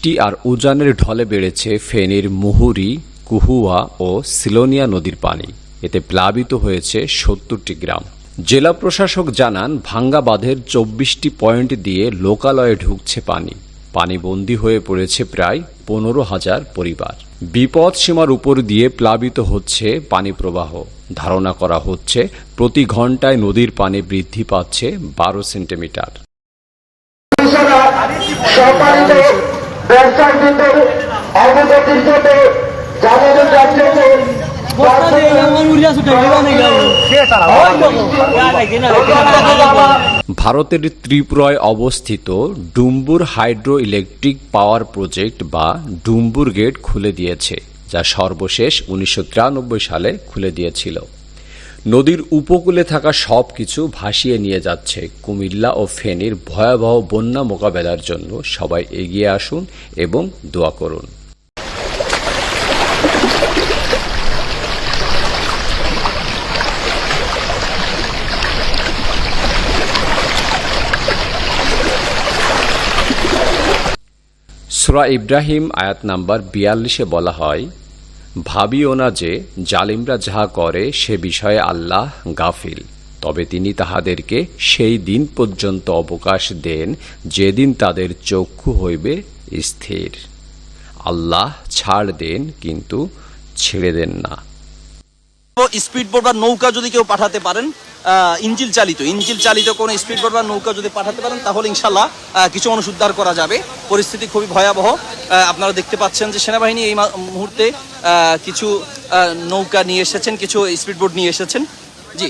বৃষ্টি আর উজানের ঢলে বেড়েছে ফেনীর মুহুরী, কুহুয়া ও সিলোনিয়া নদীর পানি। এতে প্লাবিত হয়েছে ৭০টি গ্রাম। জেলা প্রশাসক জানান, ভাঙ্গা বাঁধের ২৪টি পয়েন্ট দিয়ে লোকালয়ে ঢুকছে পানি। পানিবন্দী হয়ে পড়েছে প্রায় ১৫,০০০ পরিবার। বিপদ সীমার উপর দিয়ে প্লাবিত হচ্ছে পানি প্রবাহ। ধারণা করা হচ্ছে প্রতি ঘন্টায় নদীর পানি বৃদ্ধি পাচ্ছে ১২ সেন্টিমিটার। ভারতের ত্রিপুরায় অবস্থিত Dumbur hydro electric power project বা ডুম্বুর গেট খুলে দিয়েছে, যা সর্বশেষ ১৯৯৩ সালে খুলে দিয়েছিল। নদীর উপকূলে থাকা সব কিছু ভাসিয়ে নিয়ে যাচ্ছে। কুমিল্লা ও ফেনীর ভয়াবহ বন্যা মোকাবেলার জন্য সবাই এগিয়ে আসুন এবং দোয়া করুন। সূরা ইব্রাহিম আয়াত নাম্বার ৪২-এ বলা হয়, ভাবিও না যে জালিমরা যাহা করে সে বিষয়ে আল্লাহ গাফিল, তবে তিনি তাহাদেরকে সেই দিন পর্যন্ত অবকাশ দেন যেদিন তাদের চক্ষু হইবে স্থির। আল্লাহ ছাড় দেন কিন্তু ছেড়ে দেন না। স্পিড বোট বা নৌকা যদি কেউ পাঠাতে পারেন, ইঞ্জিল চালিত কোনো স্পিড বোট বা নৌকা যদি পাঠাতে পারেন, তাহলে ইনশাল্লাহ কিছু মানুষ উদ্ধার করা যাবে। পরিস্থিতি খুবই ভয়াবহ। আপনারা দেখতে পাচ্ছেন যে সেনাবাহিনী এই মুহূর্তে কিছু নৌকা নিয়ে এসেছেন, কিছু স্পিড বোট নিয়ে এসেছেন। জি।